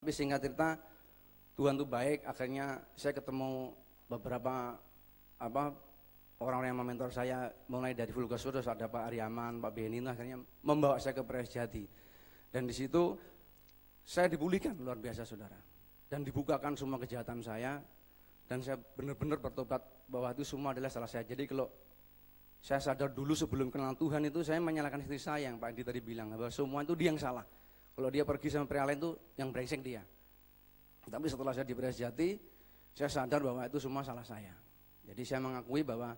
Tapi singkat cerita, Tuhan tuh baik, akhirnya saya ketemu beberapa orang-orang yang mementor saya, mulai dari Full Gospel, terus ada Pak Aryaman, Pak Benin, akhirnya membawa saya ke Press Jati. Dan di situ saya dipulihkan luar biasa, saudara. Dan dibukakan semua kejahatan saya, dan saya benar-benar bertobat bahwa itu semua adalah salah saya. Jadi kalau saya sadar dulu sebelum kenal Tuhan itu, saya menyalahkan istri saya yang Pak Andi tadi bilang, bahwa semua itu dia yang salah. Kalau dia pergi sama pria lain itu yang brengsek dia. Tapi setelah saya di Press Jati, saya sadar bahwa itu semua salah saya. Jadi saya mengakui bahwa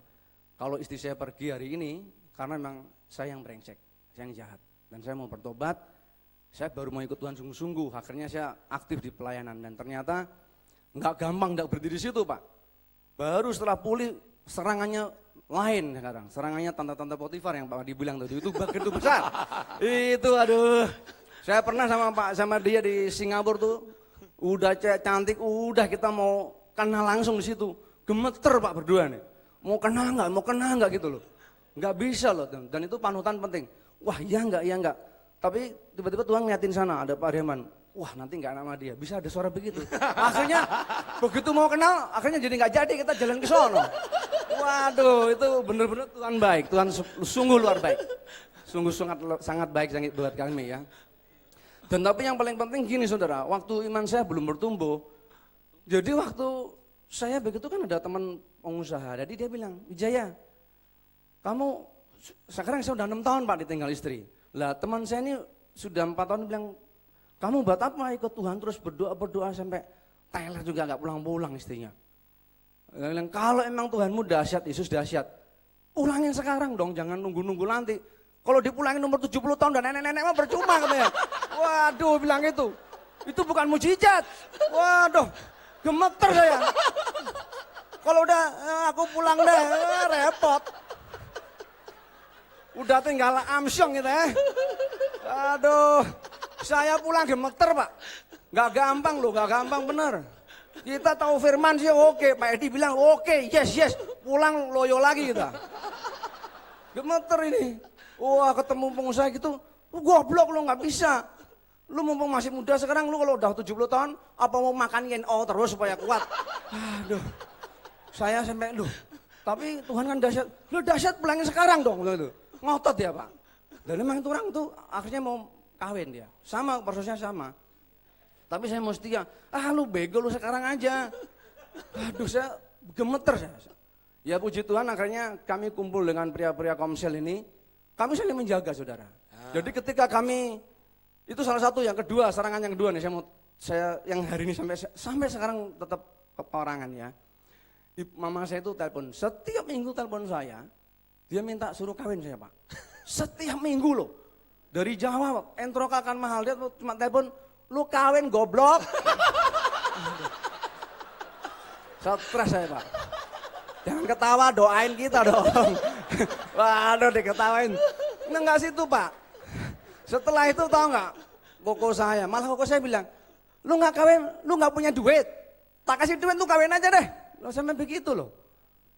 kalau istri saya pergi hari ini, karena memang saya yang brengsek, saya yang jahat. Dan saya mau bertobat, saya baru mau ikut Tuhan sungguh-sungguh. Akhirnya saya aktif di pelayanan dan ternyata nggak gampang, nggak berdiri situ, Pak. Baru setelah pulih, serangannya lain sekarang. Serangannya tante-tante Potifar yang Pak Adi bilang tadi, itu begitu besar. Itu aduh. Saya pernah sama dia di Singapura tuh, udah cantik, udah kita mau kenal langsung di situ. Gemeter Pak berdua nih. Mau kenal nggak gitu loh. Nggak bisa loh, dan itu panutan penting. Wah iya enggak. Tapi tiba-tiba Tuhan ngeliatin sana, ada Pak Aryaman. Wah nanti nggak nama dia, bisa ada suara begitu. Akhirnya begitu mau kenal, akhirnya jadi nggak jadi, kita jalan ke sono. Waduh, itu bener-bener Tuhan baik, Tuhan sungguh luar baik. Sungguh sangat baik buat kami ya. Dan tapi yang paling penting gini saudara, waktu iman saya belum bertumbuh, jadi waktu saya begitu kan ada teman pengusaha, jadi dia bilang, Wijaya, kamu sekarang saya udah 6 tahun Pak ditinggal istri. Lah teman saya ini sudah 4 tahun bilang, kamu buat apa ikut Tuhan terus berdoa sampai Thailand juga nggak pulang-pulang istrinya. Dia bilang, kalau emang Tuhanmu dahsyat, Yesus dahsyat, pulangin sekarang dong, jangan nunggu-nunggu nanti. Kalau dipulangin umur 70 tahun dan nenek-nenek mah percuma katanya. Waduh bilang itu bukan mujizat. Waduh gemeter saya. Kalau udah aku pulang deh, repot. Udah tinggal amsyong gitu ya. Aduh, saya pulang gemeter Pak. Gak gampang loh, gak gampang bener. Kita tahu firman sih oke, Pak Edi bilang oke, yes, pulang loyo lagi kita. Gemeter ini. Wah ketemu pengusaha gitu, goblok lu gak bisa. Lu mumpung masih muda sekarang, lu kalau udah 70 tahun, apa mau makan YNO terus supaya kuat. Aduh, saya sampai, tapi Tuhan kan dahsyat. Lu dahsyat pulangin sekarang dong. Ngotot ya Pak. Dan memang itu orang tuh akhirnya mau kawin dia. Sama, prosesnya sama. Tapi saya mau setia, lu bego lu sekarang aja. Aduh saya gemeter saya. Ya puji Tuhan akhirnya kami kumpul dengan pria-pria Komsel ini. Kami saling menjaga saudara. Jadi ketika kami, itu salah satu yang kedua, serangan yang kedua nih, saya yang hari ini sampai sekarang tetap keperangan ya. Mama saya itu telepon, setiap minggu telepon saya, dia minta suruh kawin saya Pak. Setiap minggu loh. Dari Jawa, entrok akan mahal, dia cuma telepon, lu kawin goblok. Stres saya Pak. Jangan ketawa, doain kita dong. Waduh diketawain. Enggak situ Pak. Setelah itu tahu nggak, koko saya bilang, lu nggak kawin, lu nggak punya duit, tak kasih duit lu kawin aja deh. Lo sampai begitu loh.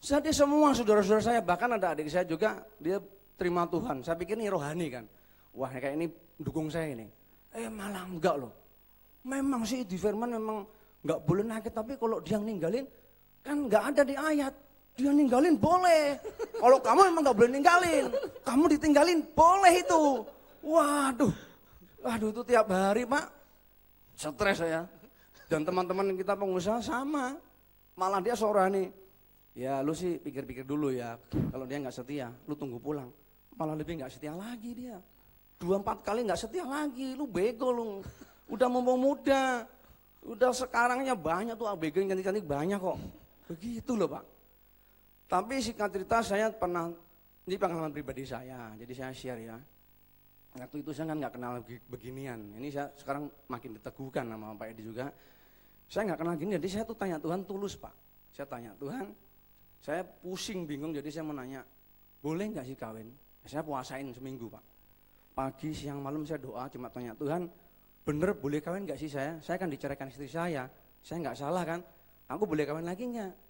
Jadi semua saudara-saudara saya, bahkan ada adik saya juga, dia terima Tuhan. Saya pikir ini rohani kan. Wah kayak ini dukung saya ini. Malah enggak loh. Memang sih di firman memang nggak boleh nakit, tapi kalau dia ninggalin, kan nggak ada di ayat. Dia ninggalin boleh. Kalau kamu memang nggak boleh ninggalin, kamu ditinggalin boleh itu. Waduh itu tiap hari Pak, stres saya. Dan teman-teman kita pengusaha sama, malah dia sorani. Ya lu sih pikir-pikir dulu ya, kalau dia nggak setia, lu tunggu pulang. Malah lebih nggak setia lagi dia. 2-4 kali nggak setia lagi, lu bego lu. Udah mumpung muda, udah sekarangnya banyak tuh ABG yang cantik-cantik banyak kok. Begitu loh Pak. Tapi singkat cerita saya pernah, ini pengalaman pribadi saya, jadi saya share ya. Waktu itu saya kan nggak kenal beginian, ini saya sekarang makin diteguhkan sama Pak Edi juga. Saya nggak kenal gini, jadi saya tuh tanya Tuhan tulus Pak. Saya tanya Tuhan, saya pusing bingung, jadi saya mau nanya, boleh nggak sih kawin? Saya puasain seminggu Pak. Pagi, siang, malam saya doa, cuma tanya Tuhan, bener boleh kawin nggak sih saya? Saya kan diceraikan istri saya nggak salah kan? Aku boleh kawin lagi nggak?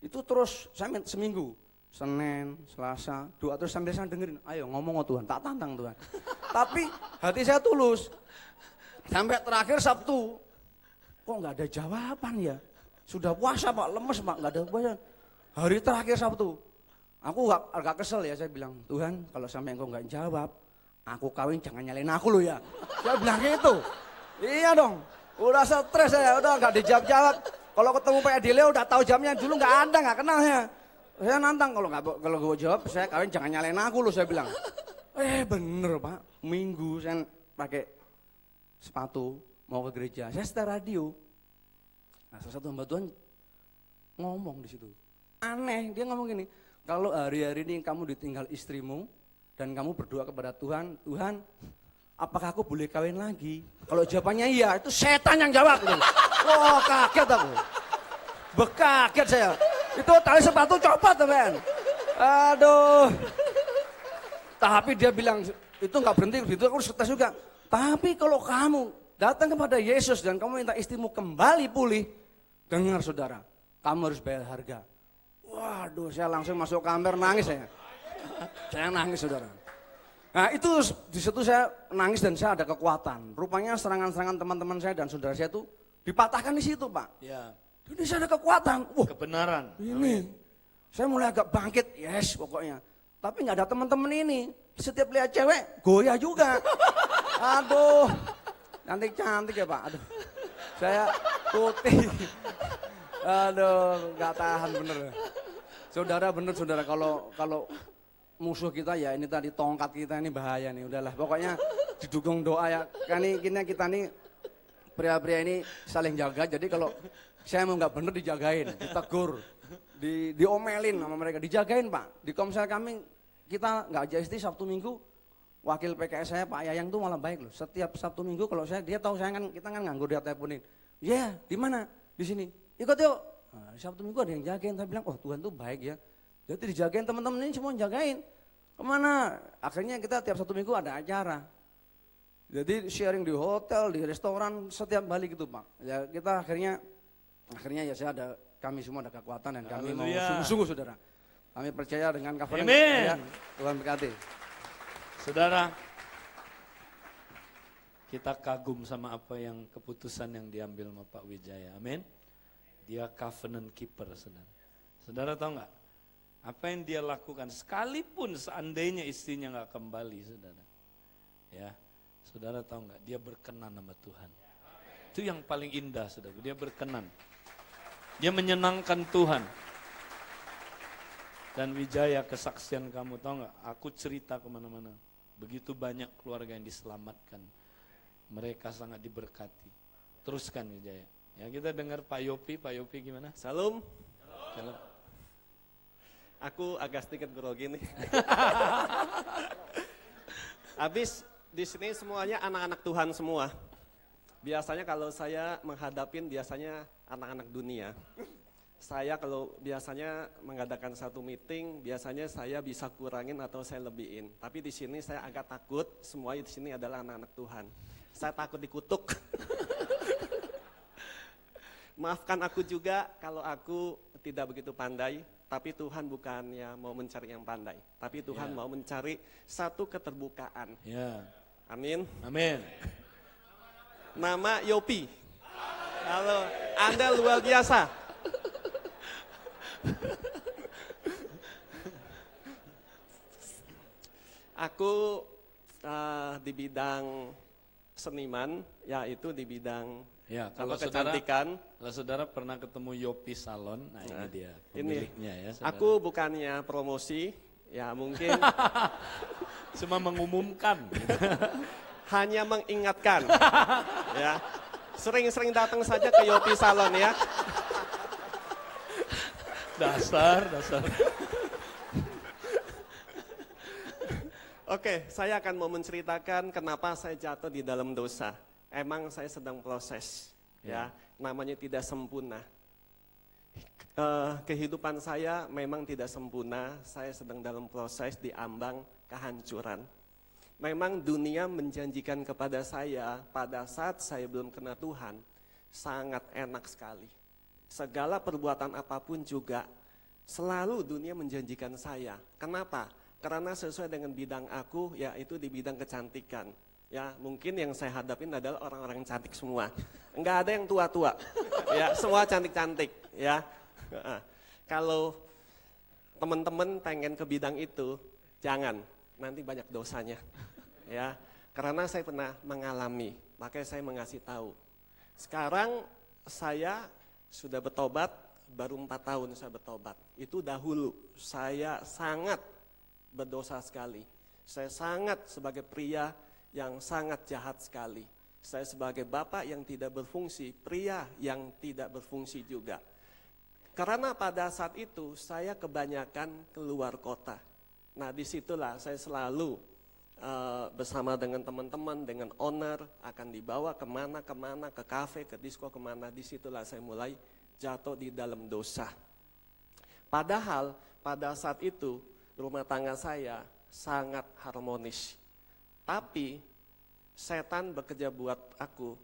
Itu terus saya seminggu, Senin, Selasa, doa terus sambil saya dengerin, ayo ngomong Tuhan, tak tantang Tuhan. Tapi hati saya tulus. Sampai terakhir Sabtu, kok nggak ada jawaban ya? Sudah puasa Pak, lemes Pak, nggak ada puasa. Hari terakhir Sabtu, aku agak kesel ya, saya bilang, Tuhan kalau sampai engkau nggak jawab, aku kawin jangan nyalain aku loh ya. Saya bilang gitu. Iya dong, udah stres saya, udah nggak dijawab-jawab. Kalau ketemu Pak Edile udah tahu jamnya, dulu nggak ada, nggak kenal ya. Saya nantang kalau gue jawab, saya kawin jangan nyalain aku loh, saya bilang. Bener Pak, minggu saya pakai sepatu mau ke gereja, saya setel radio. Nah, salah satu hamba Tuhan ngomong di situ. Aneh, dia ngomong gini, kalau hari-hari ini kamu ditinggal istrimu dan kamu berdoa kepada Tuhan, Tuhan, apakah aku boleh kawin lagi? Kalau jawabannya iya, itu setan yang jawab. Wah, kaget aku. Bekaget saya. Itu tali sepatu copot, teman. Aduh. Tapi dia bilang, itu nggak berhenti, itu aku stres juga. Tapi kalau kamu datang kepada Yesus dan kamu minta istrimu kembali pulih, dengar saudara, kamu harus bayar harga. Waduh, saya langsung masuk kamar nangis saya. Saya nangis saudara. Nah itu di situ saya nangis dan saya ada kekuatan. Rupanya serangan-serangan teman-teman saya dan saudara saya itu dipatahkan di situ Pak. Ya. Jadi saya ada kekuatan. Wah, kebenaran. Ini, saya mulai agak bangkit. Yes pokoknya. Tapi nggak ada teman-teman ini. Setiap lihat cewek, goyah juga. Aduh, cantik-cantik ya Pak. Aduh, saya putih. Aduh, nggak tahan bener. Saudara bener saudara, kalau musuh kita ya ini tadi tongkat kita ini bahaya nih. Udahlah, pokoknya didukung doa ya. Kan kita nih pria-pria ini saling jaga. Jadi kalau saya mau nggak bener dijagain, ditegur, diomelin sama mereka, dijagain Pak. Di Komsel kami kita nggak aja istri Sabtu Minggu. Wakil PKS saya Pak Yayang tuh malah baik loh. Setiap Sabtu Minggu kalau dia tahu saya kan kita kan nganggur, dia teleponin. Ya, di mana? Di sini. Ikut yuk. Nah, Sabtu Minggu ada yang jagain. Saya bilang, oh Tuhan tuh baik ya. Jadi dijagain teman-teman ini semua jagain. Kemana? Akhirnya kita tiap Sabtu Minggu ada acara. Jadi sharing di hotel, di restoran, setiap balik gitu Pak. Ya kita akhirnya ya kami semua ada kekuatan dan kami mau sungguh-sungguh saudara. Kami percaya dengan covenant. Ya, Tuhan berkati. Saudara, kita kagum sama apa yang keputusan yang diambil sama Pak Wijaya. Amin. Dia covenant keeper, saudara. Saudara tahu nggak? Apa yang dia lakukan, sekalipun seandainya istrinya nggak kembali, saudara. Ya, saudara tahu nggak? Dia berkenan sama Tuhan. Itu yang paling indah, saudara. Dia berkenan. Dia menyenangkan Tuhan. Dan Wijaya, kesaksian kamu tahu nggak? Aku cerita kemana-mana. Begitu banyak keluarga yang diselamatkan. Mereka sangat diberkati. Teruskan Wijaya. Ya kita dengar Pak Yopi gimana? Salam. Salam. Aku agak sedikit grogi nih. Habis di sini semuanya anak-anak Tuhan semua. Biasanya kalau saya menghadapin biasanya anak-anak dunia. Saya kalau biasanya mengadakan satu meeting, biasanya saya bisa kurangin atau saya lebihin. Tapi di sini saya agak takut, semua di sini adalah anak-anak Tuhan. Saya takut dikutuk. Maafkan aku juga kalau aku tidak begitu pandai, tapi Tuhan bukannya mau mencari yang pandai, tapi Tuhan mau mencari satu keterbukaan. Amin. Amin. Nama Yopi. Halo, Anda luar biasa. Aku di bidang seniman, yaitu di bidang kecantikan. Kalau saudara pernah ketemu Yopi Salon, nah ini dia pemiliknya ya. Saudara. Aku bukannya promosi, ya mungkin cuma mengumumkan, hanya mengingatkan, ya sering-sering datang saja ke Yopi Salon ya. Dasar. Oke, saya akan mau menceritakan kenapa saya jatuh di dalam dosa. Emang saya sedang proses, ya, namanya tidak sempurna. Kehidupan saya memang tidak sempurna, saya sedang dalam proses diambang kehancuran. Memang dunia menjanjikan kepada saya pada saat saya belum kenal Tuhan, sangat enak sekali. Segala perbuatan apapun juga selalu dunia menjanjikan saya. Kenapa? Karena sesuai dengan bidang aku, yaitu di bidang kecantikan. Ya, mungkin yang saya hadapin adalah orang-orang yang cantik semua. Enggak ada yang tua-tua. Ya, semua cantik-cantik, ya. Kalau teman-teman pengen ke bidang itu, jangan, nanti banyak dosanya. Ya, karena saya pernah mengalami, makanya saya mengasih tahu. Sekarang saya sudah bertobat, baru 4 tahun saya bertobat. Itu dahulu saya sangat berdosa sekali. Saya sangat sebagai pria yang sangat jahat sekali. Saya sebagai bapak yang tidak berfungsi, pria yang tidak berfungsi juga. Karena pada saat itu saya kebanyakan keluar kota. Nah, disitulah saya selalu bersama dengan teman-teman, dengan owner, akan dibawa kemana-kemana, ke kafe, ke disko, kemana. Disitulah saya mulai jatuh di dalam dosa. Padahal pada saat itu rumah tangga saya sangat harmonis. Tapi setan bekerja buat aku,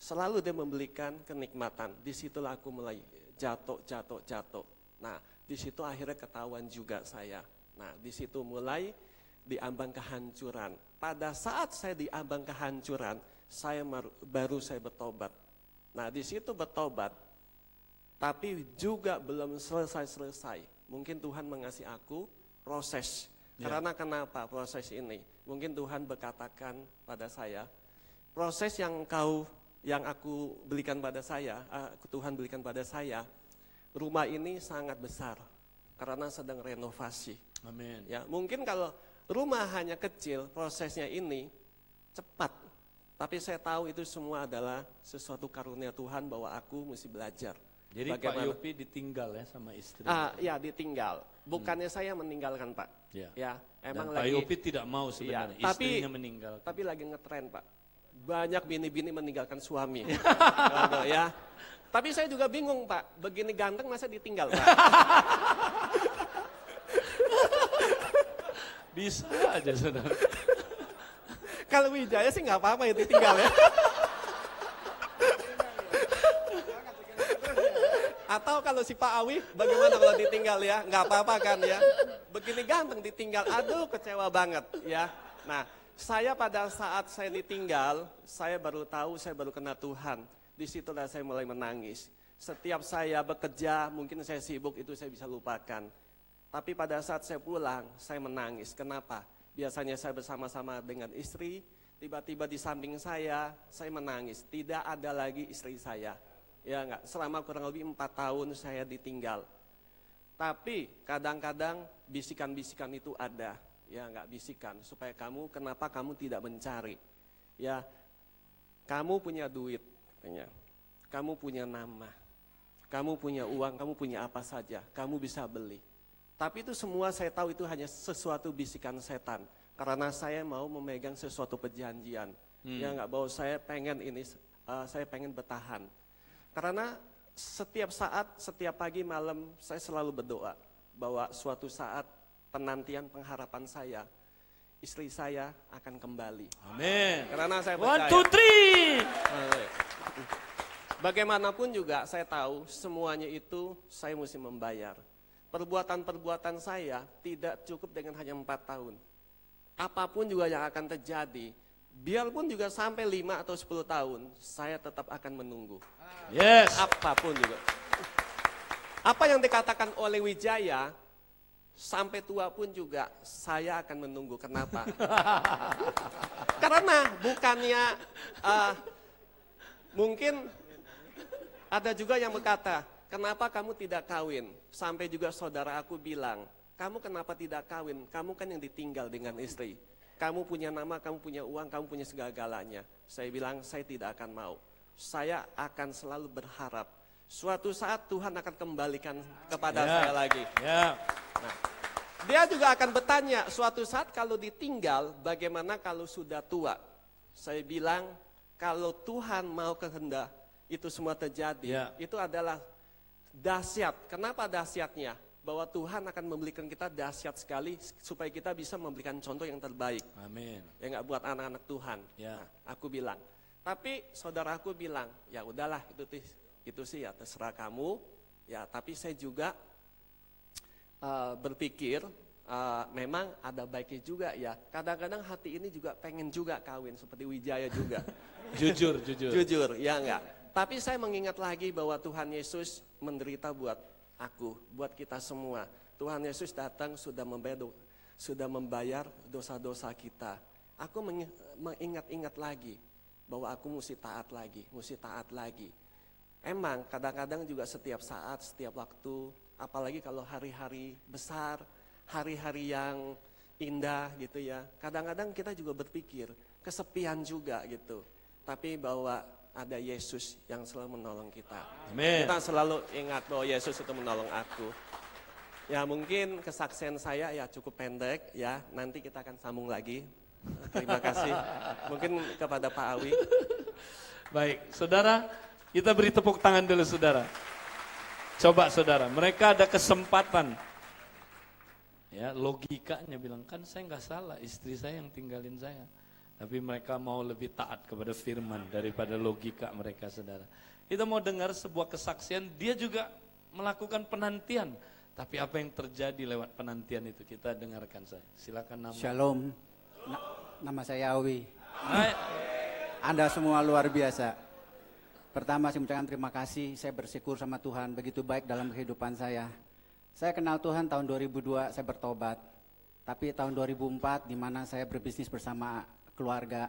selalu dia memberikan kenikmatan. Disitulah aku mulai jatuh. Nah, disitu akhirnya ketahuan juga saya. Nah, disitu mulai diambang kehancuran. Pada saat saya diambang kehancuran, saya baru saya bertobat. Nah, disitu bertobat, tapi juga belum selesai. Mungkin Tuhan mengasihi aku proses. Karena kenapa proses ini? Mungkin Tuhan berkatakan pada saya, proses yang aku berikan pada saya, Tuhan berikan pada saya, rumah ini sangat besar karena sedang renovasi. Amin. Ya, mungkin kalau rumah hanya kecil, prosesnya ini cepat. Tapi saya tahu itu semua adalah sesuatu karunia Tuhan bahwa aku mesti belajar. Jadi bagaimana. Pak Yopi ditinggal ya sama istri? Ya ditinggal. Bukannya saya meninggalkan, Pak. Ya. Emang Dan Pak lagi. Yopi tidak mau sebenarnya, istrinya meninggalkan. Tapi lagi ngetren, Pak. Banyak bini-bini meninggalkan suami. Ya. Tapi saya juga bingung, Pak. Begini ganteng masa ditinggal, Pak? Bisa aja, saudara. Kalau Wijaya sih nggak apa-apa ya ditinggal ya. Atau kalau si Pak Awi, bagaimana kalau ditinggal ya? Nggak apa-apa kan ya? Begini ganteng ditinggal, aduh kecewa banget ya. Nah, saya pada saat saya ditinggal, saya baru tahu, saya baru kenal Tuhan. Disitulah saya mulai menangis. Setiap saya bekerja, mungkin saya sibuk, itu saya bisa lupakan. Tapi pada saat saya pulang, saya menangis. Kenapa? Biasanya saya bersama-sama dengan istri, tiba-tiba di samping saya menangis. Tidak ada lagi istri saya. Ya enggak, selama kurang lebih 4 tahun saya ditinggal. Tapi kadang-kadang bisikan-bisikan itu ada. Ya enggak, bisikan supaya kenapa kamu tidak mencari. Ya, kamu punya duit katanya. Kamu punya nama. Kamu punya uang, kamu punya apa saja. Kamu bisa beli. Tapi itu semua saya tahu itu hanya sesuatu bisikan setan. Karena saya mau memegang sesuatu perjanjian. Ya enggak, bahwa saya pengen bertahan. Karena setiap saat, setiap pagi malam saya selalu berdoa bahwa suatu saat penantian pengharapan saya, istri saya akan kembali. Amin. Karena saya percaya. 1, 2, 3. Bagaimanapun juga saya tahu semuanya itu saya mesti membayar. Perbuatan-perbuatan saya tidak cukup dengan hanya 4 tahun. Apapun juga yang akan terjadi, biarpun juga sampai 5 atau 10 tahun, saya tetap akan menunggu. Yes. Apapun juga. Apa yang dikatakan oleh Wijaya, sampai tua pun juga saya akan menunggu. Kenapa? Karena bukannya, mungkin ada juga yang berkata, kenapa kamu tidak kawin? Sampai juga saudara aku bilang, kamu kenapa tidak kawin? Kamu kan yang ditinggal dengan istri. Kamu punya nama, kamu punya uang, kamu punya segala-galanya. Saya bilang, saya tidak akan mau. Saya akan selalu berharap. Suatu saat Tuhan akan kembalikan kepada saya lagi. Nah, dia juga akan bertanya, suatu saat kalau ditinggal, bagaimana kalau sudah tua? Saya bilang, kalau Tuhan mau kehendak, itu semua terjadi. Itu adalah dahsyat. Kenapa dahsyatnya? Bahwa Tuhan akan memberikan kita dahsyat sekali supaya kita bisa memberikan contoh yang terbaik. Amin. Ya enggak buat anak-anak Tuhan. Nah, aku bilang. Tapi saudaraku bilang, ya udahlah itu sih ya terserah kamu. Ya, tapi saya juga berpikir memang ada baiknya juga ya. Kadang-kadang hati ini juga pengen juga kawin seperti Wijaya juga. Jujur. Jujur, ya enggak. Tapi saya mengingat lagi bahwa Tuhan Yesus menderita buat aku, buat kita semua. Tuhan Yesus datang sudah membayar dosa-dosa kita. Aku mengingat-ingat lagi bahwa aku mesti taat lagi. Emang kadang-kadang juga setiap saat, setiap waktu, apalagi kalau hari-hari besar, hari-hari yang indah gitu ya. Kadang-kadang kita juga berpikir, kesepian juga gitu. Tapi bahwa ada Yesus yang selalu menolong kita. Amin. Kita selalu ingat bahwa Yesus itu menolong aku. Ya mungkin kesaksian saya ya cukup pendek ya, nanti kita akan sambung lagi. Terima kasih. Mungkin kepada Pak Awi. Baik, saudara, kita beri tepuk tangan dulu saudara. Coba saudara, mereka ada kesempatan. Ya, logikanya bilang, kan saya nggak salah, istri saya yang tinggalin saya. Tapi mereka mau lebih taat kepada firman daripada logika mereka saudara. Kita mau dengar sebuah kesaksian, dia juga melakukan penantian. Tapi apa yang terjadi lewat penantian itu kita dengarkan saya. Silakan nama. Shalom, nama saya Awi. Hai. Anda semua luar biasa. Pertama saya mengucapkan terima kasih, saya bersyukur sama Tuhan begitu baik dalam kehidupan saya. Saya kenal Tuhan tahun 2002, saya bertobat. Tapi tahun 2004 di mana saya berbisnis bersama keluarga,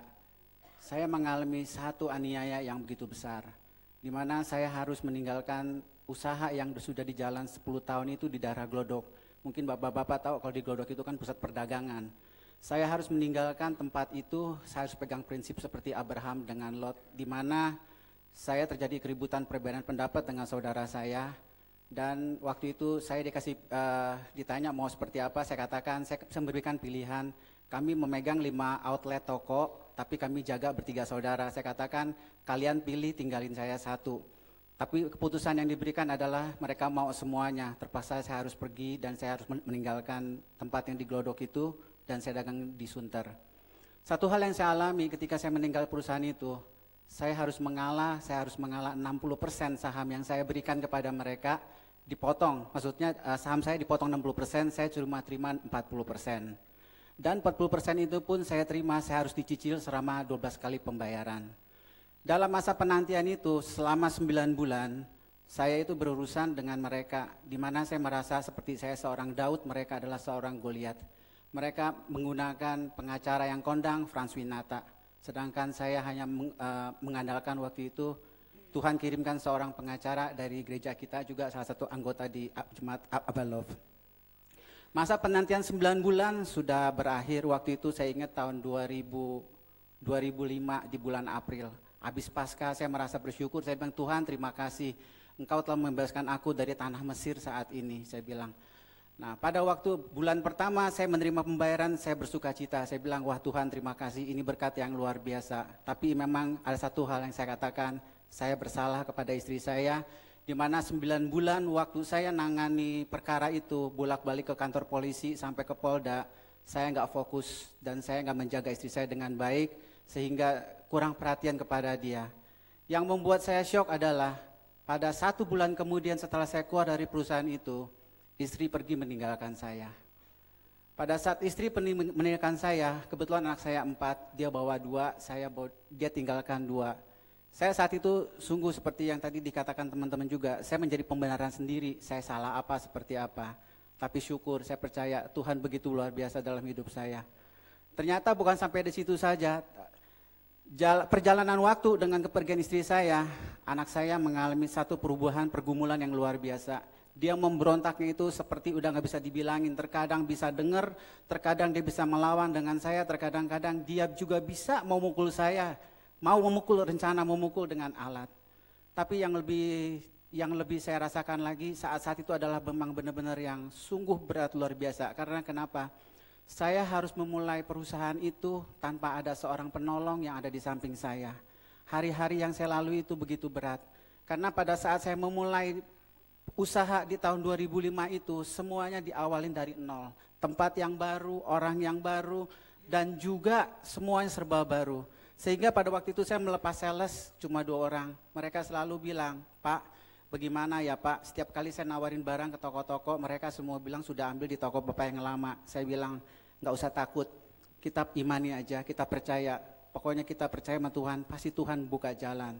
saya mengalami satu aniaya yang begitu besar. Di mana saya harus meninggalkan usaha yang sudah di jalan 10 tahun itu di daerah Glodok. Mungkin bapak-bapak tahu kalau di Glodok itu kan pusat perdagangan. Saya harus meninggalkan tempat itu, saya harus pegang prinsip seperti Abraham dengan Lot, di mana saya terjadi keributan perbedaan pendapat dengan saudara saya. Dan waktu itu saya ditanya mau seperti apa, saya katakan saya memberikan pilihan. Kami memegang 5 outlet toko, tapi kami jaga bertiga saudara. Saya katakan kalian pilih, tinggalin saya satu. Tapi keputusan yang diberikan adalah mereka mau semuanya. Terpaksa saya harus pergi dan saya harus meninggalkan tempat yang di Glodok itu dan saya dagang di Sunter. Satu hal yang saya alami ketika saya meninggal perusahaan itu, saya harus mengalah 60% saham yang saya berikan kepada mereka dipotong. Maksudnya saham saya dipotong 60%, saya cuma terima 40%. Dan 40% itu pun saya terima, saya harus dicicil selama 12 kali pembayaran. Dalam masa penantian itu selama 9 bulan, saya itu berurusan dengan mereka, di mana saya merasa seperti saya seorang Daud, mereka adalah seorang Goliat. Mereka menggunakan pengacara yang kondang, Frans Winata. Sedangkan saya hanya mengandalkan waktu itu, Tuhan kirimkan seorang pengacara dari gereja kita, juga salah satu anggota di Jemaat Abalov. Masa penantian 9 bulan sudah berakhir, waktu itu saya ingat tahun 2005 di bulan April. Habis Paskah saya merasa bersyukur, saya bilang Tuhan terima kasih, Engkau telah membebaskan aku dari tanah Mesir saat ini, saya bilang. Nah pada waktu bulan pertama saya menerima pembayaran, saya bersuka cita, saya bilang wah Tuhan terima kasih, ini berkat yang luar biasa. Tapi memang ada satu hal yang saya katakan, saya bersalah kepada istri saya, di mana 9 bulan waktu saya nangani perkara itu, bolak-balik ke kantor polisi sampai ke Polda, saya nggak fokus dan saya nggak menjaga istri saya dengan baik, sehingga kurang perhatian kepada dia. Yang membuat saya syok adalah pada 1 bulan kemudian setelah saya keluar dari perusahaan itu, istri pergi meninggalkan saya. Pada saat istri meninggalkan saya, kebetulan anak saya 4, dia bawa 2, dia tinggalkan 2. Saya saat itu sungguh seperti yang tadi dikatakan teman-teman juga, saya menjadi pembenaran sendiri, saya salah apa, seperti apa. Tapi syukur, saya percaya Tuhan begitu luar biasa dalam hidup saya. Ternyata bukan sampai di situ saja. Perjalanan waktu dengan kepergian istri saya, anak saya mengalami satu pergumulan yang luar biasa. Dia memberontaknya itu seperti udah gak bisa dibilangin, terkadang bisa dengar, terkadang dia bisa melawan dengan saya, terkadang-kadang dia juga bisa mau mukul saya, mau rencana memukul dengan alat. Tapi yang lebih saya rasakan lagi saat-saat itu adalah memang benar-benar yang sungguh berat luar biasa. Karena kenapa? Saya harus memulai perusahaan itu tanpa ada seorang penolong yang ada di samping saya. Hari-hari yang saya lalui itu begitu berat. Karena pada saat saya memulai usaha di tahun 2005 itu semuanya diawalin dari nol. Tempat yang baru, orang yang baru, dan juga semuanya serba baru. Sehingga pada waktu itu saya melepas sales cuma 2 orang. Mereka selalu bilang, Pak, bagaimana ya Pak, setiap kali saya nawarin barang ke toko-toko, mereka semua bilang sudah ambil di toko Bapak yang lama. Saya bilang, nggak usah takut, kita imani aja, kita percaya. Pokoknya kita percaya sama Tuhan, pasti Tuhan buka jalan.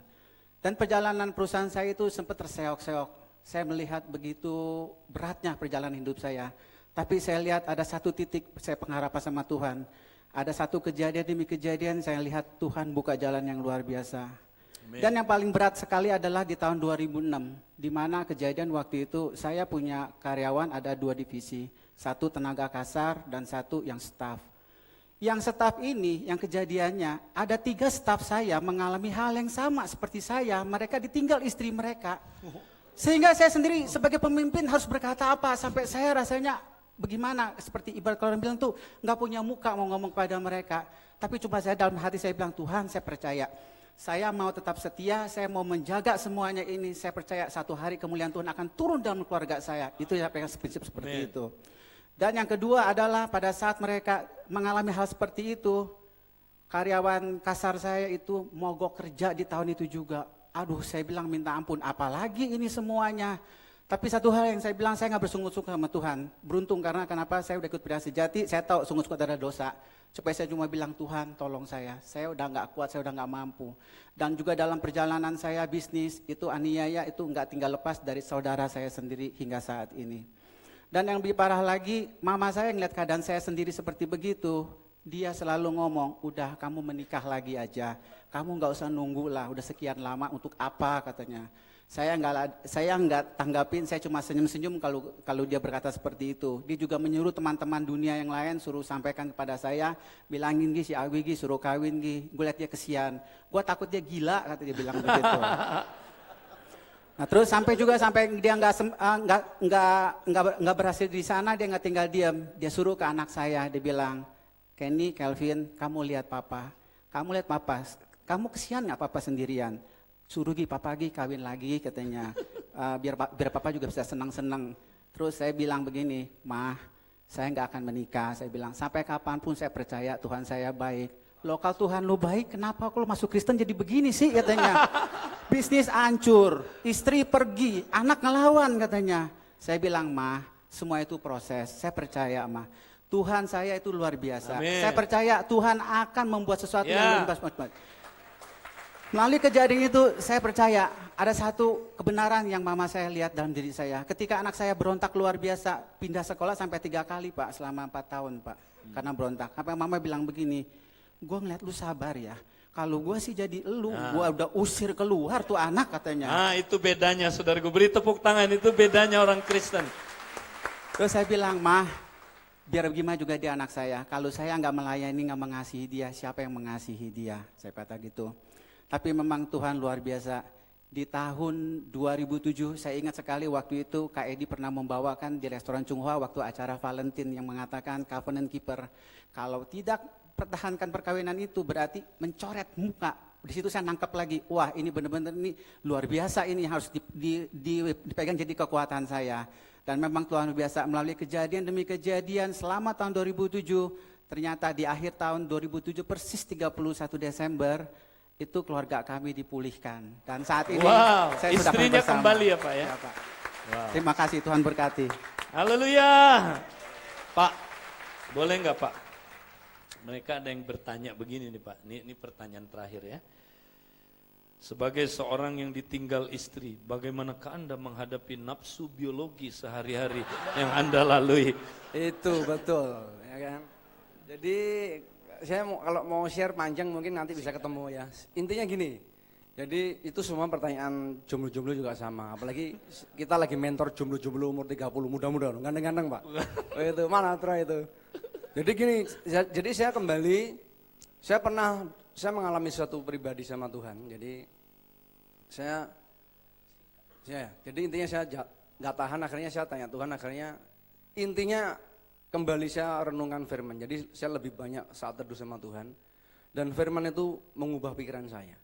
Dan perjalanan perusahaan saya itu sempat terseok-seok. Saya melihat begitu beratnya perjalanan hidup saya. Tapi saya lihat ada satu titik saya pengharapan sama Tuhan. Ada satu kejadian demi kejadian saya lihat Tuhan buka jalan yang luar biasa. Amen. Dan yang paling berat sekali adalah di tahun 2006. Di mana kejadian waktu itu saya punya karyawan ada 2 divisi. Satu tenaga kasar dan satu yang staff. Yang staf ini, yang kejadiannya, ada 3 staf saya mengalami hal yang sama seperti saya. Mereka ditinggal istri mereka. Sehingga saya sendiri sebagai pemimpin harus berkata apa, sampai saya rasanya bagaimana, seperti ibarat kalau orang bilang tuh nggak punya muka mau ngomong pada mereka. Tapi cuma saya dalam hati saya bilang, Tuhan saya percaya. Saya mau tetap setia, saya mau menjaga semuanya ini. Saya percaya satu hari kemuliaan Tuhan akan turun dalam keluarga saya. Itu ya prinsip seperti Amen. itu. Dan yang kedua adalah pada saat mereka mengalami hal seperti itu, karyawan kasar saya itu mogok kerja di tahun itu juga. Aduh, saya bilang minta ampun, apalagi ini semuanya. Tapi satu hal yang saya bilang, saya nggak bersungut-sungut sama Tuhan. Beruntung karena kenapa saya udah ikut pria sejati, saya tahu sungut-sungut ada dosa. Supaya saya cuma bilang, Tuhan tolong saya udah nggak kuat, saya udah nggak mampu. Dan juga dalam perjalanan saya bisnis, itu aniaya itu nggak tinggal lepas dari saudara saya sendiri hingga saat ini. Dan yang lebih parah lagi, mama saya ngeliat keadaan saya sendiri seperti begitu, dia selalu ngomong, udah kamu menikah lagi aja, kamu nggak usah nunggu lah, udah sekian lama untuk apa katanya. Saya nggak tanggapin, saya cuma senyum-senyum kalau dia berkata seperti itu. Dia juga menyuruh teman-teman dunia yang lain suruh sampaikan kepada saya, bilangin si Awi suruh kawin gue liat dia kesian, gue takut dia gila kata dia bilang begitu. Nah terus sampai dia nggak berhasil di sana, dia nggak tinggal diam, dia suruh ke anak saya, dia bilang, Kenny, Kelvin, kamu lihat papa, kamu kesian nggak papa sendirian? Suruh papa kawin lagi katanya, biar papa juga bisa senang-senang. Terus saya bilang begini, Mah, saya nggak akan menikah, saya bilang sampai kapanpun saya percaya Tuhan saya baik. Loh kalau Tuhan lu baik, kenapa kalau masuk Kristen jadi begini sih katanya. Bisnis hancur, istri pergi, anak ngelawan katanya. Saya bilang, Mah, semua itu proses, saya percaya Mah. Tuhan saya itu luar biasa. Amin. Saya percaya Tuhan akan membuat sesuatu yang luar biasa. Melalui kejadian itu saya percaya ada satu kebenaran yang mama saya lihat dalam diri saya. Ketika anak saya berontak luar biasa, pindah sekolah sampai 3 kali Pak, selama 4 tahun Pak. Karena berontak. Sampai mama bilang begini, gue ngeliat lu sabar ya. Kalau gue sih jadi elu, gue udah usir keluar tuh anak katanya. Nah itu bedanya saudaraku, beri tepuk tangan, itu bedanya orang Kristen. Terus saya bilang, Mah, biar gimana juga dia anak saya. Kalau saya nggak melayani, nggak mengasihi dia, siapa yang mengasihi dia? Saya kata gitu. Tapi memang Tuhan luar biasa. Di tahun 2007, saya ingat sekali waktu itu Kak Edi pernah membawakan di restoran Chunghwa waktu acara Valentine yang mengatakan covenant keeper. Kalau tidak pertahankan perkawinan itu berarti mencoret muka. Di situ saya nangkep lagi, wah ini benar-benar ini luar biasa, ini harus dipegang jadi kekuatan saya. Dan memang Tuhan biasa melalui kejadian demi kejadian selama tahun 2007, ternyata di akhir tahun 2007 persis 31 Desember, itu keluarga kami dipulihkan. Dan saat ini saya sudah istrinya bersama. kembali ya Pak ya? Ya, Pak. Wow. Terima kasih, Tuhan berkati. Haleluya. Pak, boleh nggak Pak? Mereka ada yang bertanya begini nih Pak, ini pertanyaan terakhir ya. Sebagai seorang yang ditinggal istri, bagaimanakah Anda menghadapi nafsu biologi sehari-hari yang Anda lalui? Itu betul, ya kan. Jadi saya kalau mau share panjang mungkin nanti bisa ketemu ya. Intinya gini, jadi itu semua pertanyaan jomblo-jomblo juga sama. Apalagi kita lagi mentor jomblo-jomblo umur 30, muda-muda, ganteng-ganteng Pak. Oh, itu mana Tra itu. Jadi gini, jadi saya mengalami suatu pribadi sama Tuhan. Jadi intinya saya nggak tahan, akhirnya saya tanya Tuhan, akhirnya intinya kembali saya renungkan firman. Jadi saya lebih banyak saat teduh sama Tuhan. Dan firman itu mengubah pikiran saya.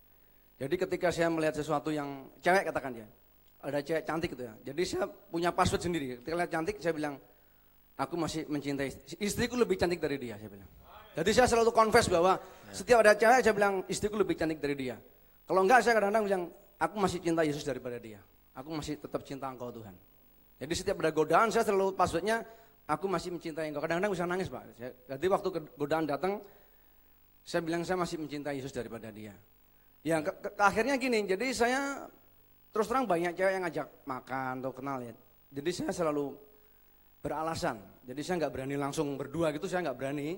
Jadi ketika saya melihat sesuatu yang cewek katakan dia, ada cewek cantik gitu ya. Jadi saya punya password sendiri. Ketika lihat cantik saya bilang, aku masih mencintai istriku lebih cantik dari dia, saya bilang. Jadi saya selalu confess bahwa setiap ada cewek saya bilang istriku lebih cantik dari dia. Kalau enggak saya kadang-kadang bilang aku masih cinta Yesus daripada dia. aku masih tetap cinta Engkau Tuhan. Jadi setiap ada godaan saya selalu passwordnya, aku masih mencintai Engkau. Kadang-kadang bisa nangis Pak. Jadi waktu godaan datang, saya bilang saya masih mencintai Yesus daripada dia. Ya akhirnya gini, jadi saya terus terang banyak cewek yang ngajak makan atau kenal ya. Jadi saya selalu beralasan. Jadi saya nggak berani langsung berdua gitu, saya nggak berani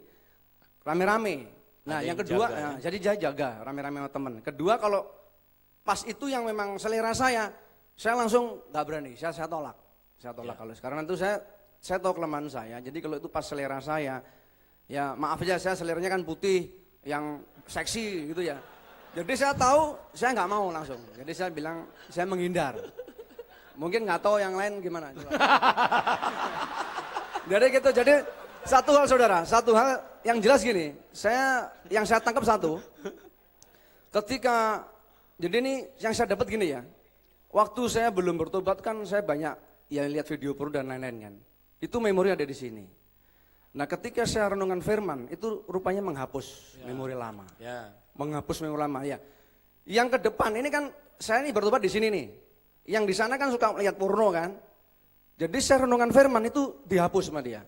rame-rame. Nah yang kedua, jaga, ya? jadi saya jaga rame-rame sama teman. Kedua kalau pas itu yang memang selera saya langsung nggak berani, saya tolak. Saya tolak kalau sekarang itu saya tahu kelemahan saya. Jadi kalau itu pas selera saya, ya maaf aja saya seleranya kan putih, yang seksi gitu ya. Jadi saya tahu saya nggak mau langsung. Jadi saya bilang saya menghindar. Mungkin nggak tahu yang lain gimana. Jadi gitu. Jadi satu hal saudara, satu hal yang jelas gini. Yang saya tangkap satu. Ketika jadi ini yang saya dapat gini ya. Waktu saya belum bertobat kan saya banyak ya lihat video porno dan lain-lain kan. Itu memori ada di sini. Nah ketika saya renungan firman itu rupanya menghapus memori lama. Ya. Menghapus memori lama ya. Yang ke depan ini kan saya ini bertobat di sini nih. Yang di sana kan suka lihat porno kan. Jadi saya renungan firman itu dihapus sama dia.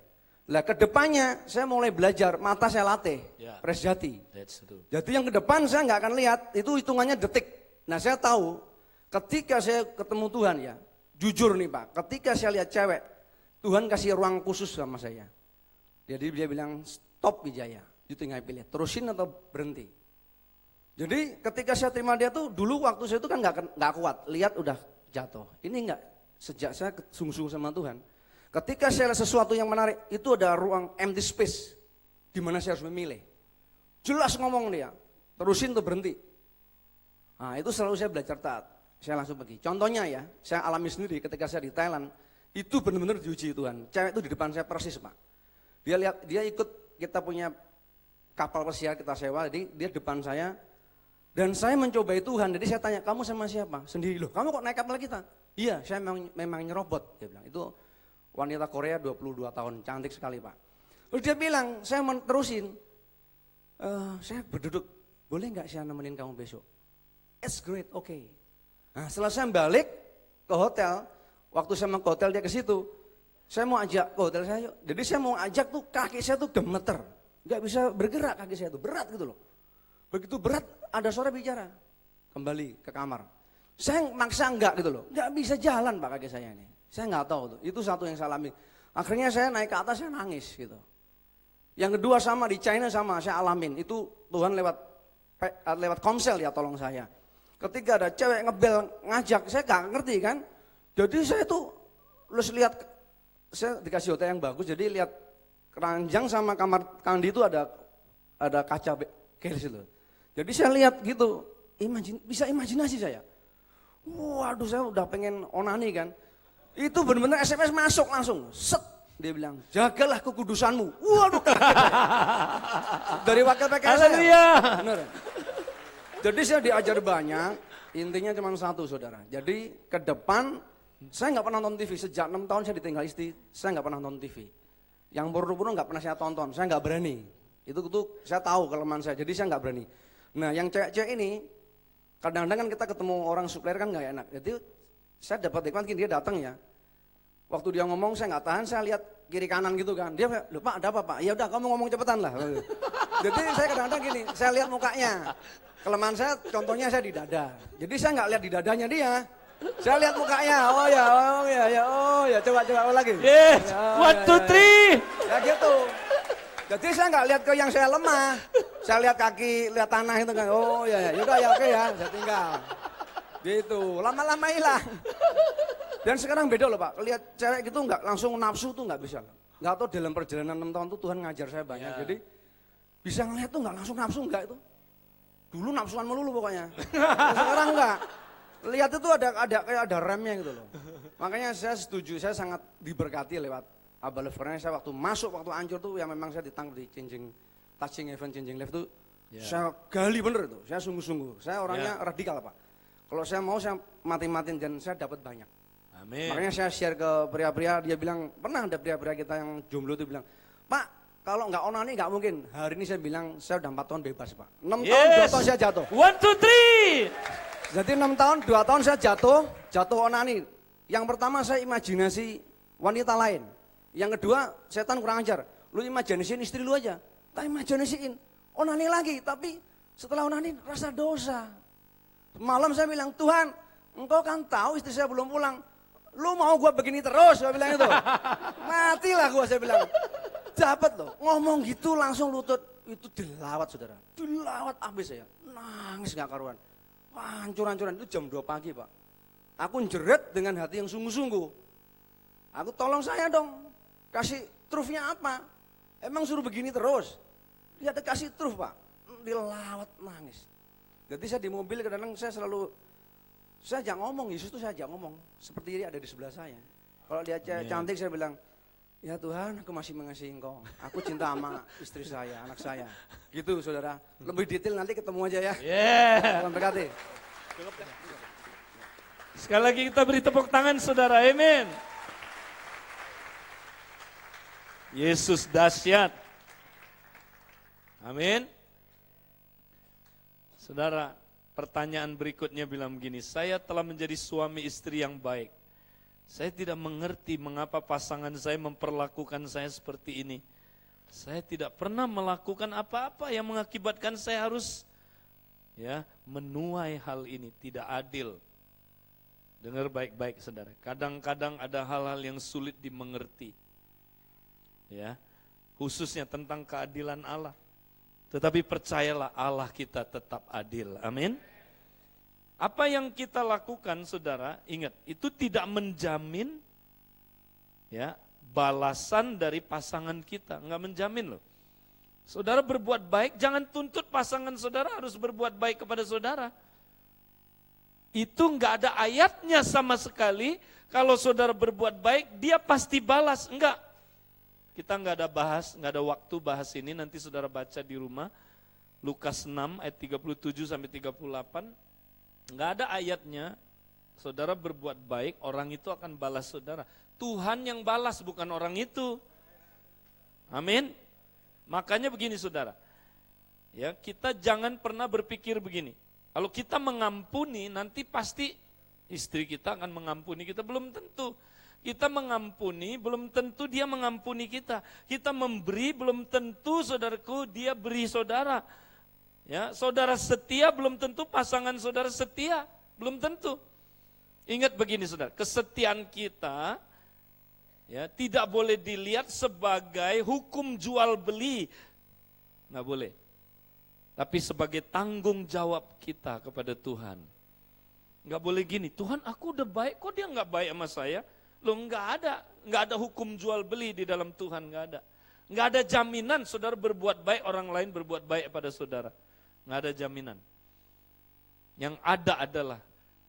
Lah ke depannya saya mulai belajar, mata saya latih, presjati. Jadi yang ke depan saya nggak akan lihat, itu hitungannya detik. Nah saya tahu ketika saya ketemu Tuhan ya, jujur nih Pak, ketika saya lihat cewek, Tuhan kasih ruang khusus sama saya. Jadi dia bilang stop Wijaya, you tinggal pilih, terusin atau berhenti. Jadi ketika saya terima dia tuh dulu waktu saya itu kan nggak kuat, lihat udah jatuh. Ini enggak, sejak saya sungguh-sungguh sama Tuhan. Ketika saya lihat sesuatu yang menarik, itu ada ruang empty space di mana saya harus memilih. Jelas ngomong dia, terusin atau berhenti. Nah itu selalu saya belajar taat, saya langsung pergi. Contohnya ya, saya alami sendiri ketika saya di Thailand, itu benar-benar diuji Tuhan. Cewek itu di depan saya persis Pak. Dia ikut kita punya kapal pesiar kita sewa, jadi dia depan saya. Dan saya mencobai Tuhan, jadi saya tanya, kamu sama siapa? Sendiri, loh kamu kok naik kapal kita? Iya, saya memang nyerobot, dia bilang. Itu wanita Korea 22 tahun, cantik sekali Pak. Lalu dia bilang, saya terusin, saya berduduk, boleh nggak saya nemenin kamu besok? It's great, okay. Nah setelah saya balik ke hotel, waktu saya mau ke hotel dia ke situ, saya mau ajak ke hotel saya, jadi saya mau ajak tuh kaki saya tuh gemeter, nggak bisa bergerak kaki saya tuh, berat gitu loh. Begitu berat, ada suara bicara, kembali ke kamar. Saya maksa enggak gitu loh, enggak bisa jalan Pak kaki saya ini. Saya enggak tahu tuh, itu satu yang saya alami. Akhirnya saya naik ke atas, saya nangis gitu. Yang kedua sama, di China sama, saya alamin. Itu Tuhan lewat komsel ya tolong saya. Ketika ada cewek ngebel, ngajak, saya enggak ngerti kan. Jadi saya tuh, lihat, saya dikasih hotel yang bagus, jadi lihat keranjang sama kamar mandi itu ada kaca keles itu. Jadi saya lihat gitu, bisa imajinasi saya. Waduh saya udah pengen onani kan. Itu benar-benar SMS masuk langsung, set. Dia bilang, jagalah kekudusanmu. Waduh dari wakil PKS saya. Benar. Jadi saya diajar banyak, intinya cuma satu saudara. Jadi ke depan, saya nggak pernah nonton TV. Sejak 6 tahun saya ditinggal istri, saya nggak pernah nonton TV. Yang porno-porno nggak pernah saya tonton, saya nggak berani. Itu saya tahu kelemahan saya, jadi saya nggak berani. Nah yang cewek-cewek ini, kadang-kadang kan kita ketemu orang supplier kan nggak enak. Jadi saya dapat hikmat gini, dia datang ya. Waktu dia ngomong saya nggak tahan, saya lihat kiri kanan gitu kan. Dia, loh Pak ada apa Pak? Ya udah kamu ngomong cepetan lah. Jadi saya kadang-kadang gini, saya lihat mukanya. Kelemahan saya, contohnya saya di dada. Jadi saya nggak lihat di dadanya dia. Saya lihat mukanya, oh ya, coba lagi. Yes, ya, 1, 2, 3. Ya gitu. Jadi saya nggak lihat ke yang saya lemah, saya lihat kaki, lihat tanah itu kan, oh ya, yaudah ya oke ya, saya tinggal. Gitu, lama-lama hilang. Dan sekarang beda loh Pak, lihat cewek gitu nggak langsung nafsu tuh nggak bisa. Nggak tahu dalam perjalanan 6 tahun tuh Tuhan ngajar saya banyak, jadi bisa ngeliat tuh nggak langsung nafsu nggak itu. Dulu nafsuan melulu pokoknya, sekarang nggak. Lihat itu ada remnya gitu loh. Makanya saya setuju, saya sangat diberkati lewat Abah Love, karena saya waktu hancur tuh yang memang saya ditangkap di touching event changing life tuh saya gali bener itu, saya sungguh-sungguh, saya orangnya radikal Pak. Kalau saya mau saya mati-matiin dan saya dapat banyak. Amin. Makanya saya share ke pria-pria, dia bilang pernah ada pria-pria kita yang jomblo itu bilang, Pak kalau nggak onani nggak mungkin. Hari ini saya bilang saya udah 4 tahun bebas Pak, 6 tahun 2 tahun saya jatuh. 1, 2, 3. Jadi 6 tahun, 2 tahun saya jatuh onani. Yang pertama saya imajinasi wanita lain. Yang kedua setan kurang ajar. Lu imajinasiin istri lu aja. Tak imajinasiin, onani lagi. Tapi setelah onani rasa dosa. Malam saya bilang, Tuhan engkau kan tahu istri saya belum pulang. Lu mau gua begini terus, saya bilang itu. Matilah gua, saya bilang. Dapat loh, ngomong gitu langsung lutut. Itu dilawat saudara, dilawat habis saya. Nangis gak karuan. Wah, hancur-hancuran, itu jam 2 pagi Pak. Aku jeret dengan hati yang sungguh-sungguh. Aku tolong saya dong, kasih trufnya apa? Emang suruh begini terus? Dia ada kasih truf Pak, dilawat nangis. Jadi saya di mobil kadang-kadang saya ajak ngomong, Yesus itu saya ajak ngomong. Seperti dia ada di sebelah saya. Kalau dia cantik saya bilang, ya Tuhan aku masih mengasihi engkau. Aku cinta sama istri saya, anak saya. Gitu saudara, lebih detail nanti ketemu aja ya. Salam berkati. Sekali lagi kita beri tepuk tangan saudara, amin. Yesus dahsyat. Amin. Saudara, pertanyaan berikutnya bilang begini, saya telah menjadi suami istri yang baik. Saya tidak mengerti mengapa pasangan saya memperlakukan saya seperti ini. Saya tidak pernah melakukan apa-apa yang mengakibatkan saya harus menuai hal ini, tidak adil. Dengar baik-baik saudara, kadang-kadang ada hal-hal yang sulit dimengerti. Ya, khususnya tentang keadilan Allah. Tetapi percayalah Allah kita tetap adil. Amin. Apa yang kita lakukan saudara, ingat, itu tidak menjamin balasan dari pasangan kita, enggak menjamin loh. Saudara berbuat baik, jangan tuntut pasangan saudara harus berbuat baik kepada saudara. Itu enggak ada ayatnya sama sekali, kalau saudara berbuat baik, dia pasti balas, enggak. Kita enggak ada waktu bahas ini, nanti saudara baca di rumah, Lukas 6 ayat 37 sampai 38, enggak ada ayatnya, saudara berbuat baik, orang itu akan balas saudara. Tuhan yang balas, bukan orang itu. Amin. Makanya begini saudara, kita jangan pernah berpikir begini, kalau kita mengampuni, nanti pasti istri kita akan mengampuni kita, belum tentu. Kita mengampuni, belum tentu dia mengampuni kita. Kita memberi, belum tentu saudaraku dia beri saudara. Saudara setia, belum tentu pasangan saudara setia, belum tentu. Ingat begini saudara, kesetiaan kita tidak boleh dilihat sebagai hukum jual beli, nggak boleh. Tapi sebagai tanggung jawab kita kepada Tuhan. Nggak boleh gini, Tuhan aku udah baik, kok dia nggak baik sama saya? Loh nggak ada hukum jual beli di dalam Tuhan, nggak ada. Nggak ada jaminan saudara berbuat baik, orang lain berbuat baik pada saudara. Nggak ada jaminan. Yang ada adalah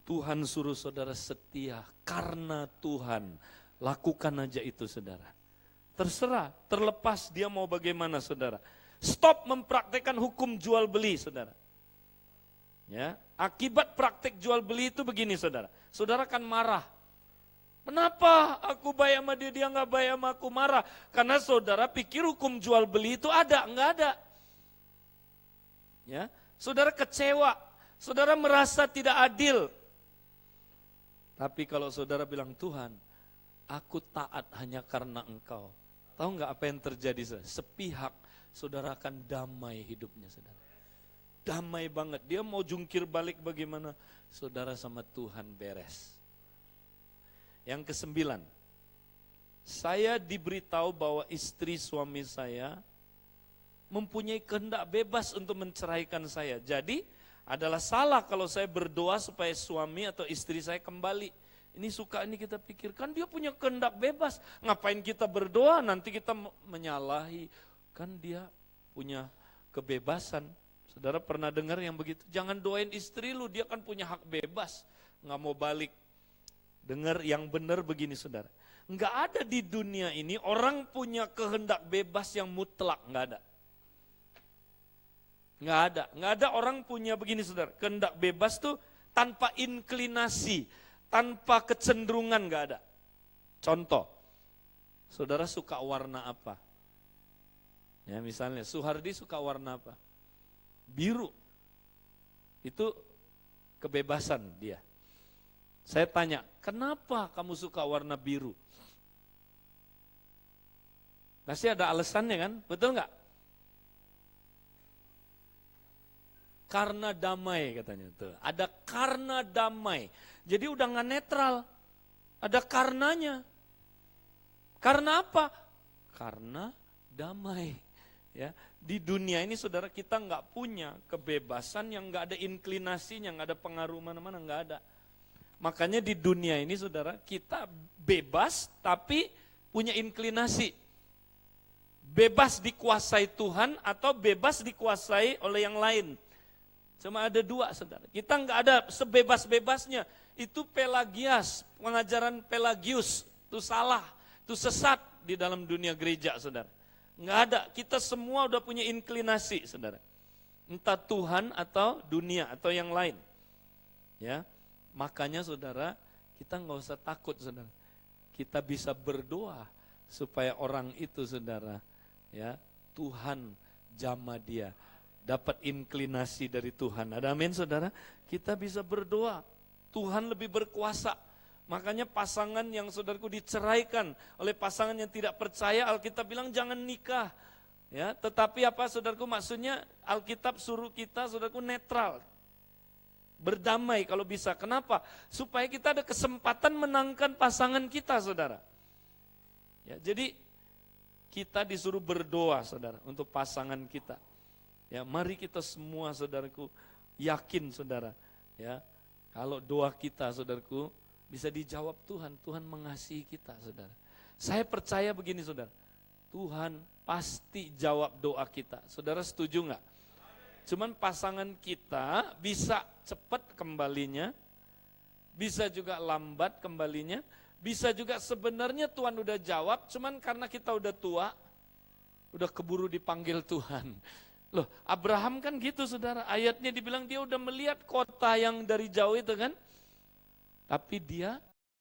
Tuhan suruh saudara setia karena Tuhan. Lakukan aja itu saudara. Terserah, terlepas dia mau bagaimana saudara. Stop mempraktekkan hukum jual beli saudara. Akibat praktek jual beli itu begini saudara. Saudara kan marah. Kenapa aku baik sama dia, dia nggak baik sama aku, marah. Karena saudara pikir hukum jual beli itu ada, nggak ada. Saudara kecewa, saudara merasa tidak adil. Tapi kalau saudara bilang Tuhan, aku taat hanya karena engkau. Tahu nggak apa yang terjadi saudara? Sepihak saudara akan damai hidupnya saudara. Damai banget, dia mau jungkir balik bagaimana? Saudara sama Tuhan beres. Yang ke-9, saya diberitahu bahwa istri suami saya mempunyai kehendak bebas untuk menceraikan saya. Jadi adalah salah kalau saya berdoa supaya suami atau istri saya kembali. Ini suka ini kita pikirkan dia punya kehendak bebas. Ngapain kita berdoa nanti kita menyalahi. Kan dia punya kebebasan. Saudara pernah dengar yang begitu? Jangan doain istri lu, dia kan punya hak bebas. Nggak mau balik. Dengar yang benar begini saudara. Nggak ada di dunia ini orang punya kehendak bebas yang mutlak. Nggak ada. Nggak ada orang punya begini saudara. Kehendak bebas tuh tanpa inklinasi, tanpa kecenderungan, nggak ada. Contoh, saudara suka warna apa? Misalnya Suhardi suka warna apa? Biru. Itu kebebasan dia. Saya tanya, kenapa kamu suka warna biru? Pasti ada alasannya kan, betul nggak? Karena damai katanya tuh. Ada karena damai. Jadi udah nggak netral. Ada karenanya. Karena apa? Karena damai. Ya, di dunia ini saudara kita nggak punya kebebasan yang nggak ada inklinasinya, nggak ada pengaruh mana-mana, nggak ada. Makanya di dunia ini saudara kita bebas tapi punya inklinasi. Bebas dikuasai Tuhan atau bebas dikuasai oleh yang lain. Cuma ada dua saudara. Kita nggak ada sebebas-bebasnya. Itu Pelagias, pengajaran Pelagius. Itu salah, itu sesat di dalam dunia gereja saudara. Nggak ada, kita semua udah punya inklinasi saudara. Entah Tuhan atau dunia atau yang lain. Ya, makanya saudara kita nggak usah takut saudara. Kita bisa berdoa supaya orang itu saudara, ya Tuhan jamah dia. Dapat inklinasi dari Tuhan. Ada amin saudara? Kita bisa berdoa. Tuhan lebih berkuasa. Makanya pasangan yang saudaraku diceraikan oleh pasangan yang tidak percaya, Alkitab bilang jangan nikah. Ya, tetapi apa saudaraku maksudnya Alkitab suruh kita saudaraku netral. Berdamai kalau bisa. Kenapa? Supaya kita ada kesempatan menangkan pasangan kita saudara. Ya, jadi kita disuruh berdoa saudara untuk pasangan kita. Ya, mari kita semua saudaraku yakin saudara, ya kalau doa kita saudaraku bisa dijawab Tuhan, Tuhan mengasihi kita saudara. Saya percaya begini saudara, Tuhan pasti jawab doa kita. Saudara setuju nggak? Cuman pasangan kita bisa cepat kembalinya, bisa juga lambat kembalinya, bisa juga sebenarnya Tuhan udah jawab, cuman karena kita udah tua, udah keburu dipanggil Tuhan. Loh, Abraham kan gitu saudara, ayatnya dibilang dia udah melihat kota yang dari jauh itu kan. Tapi dia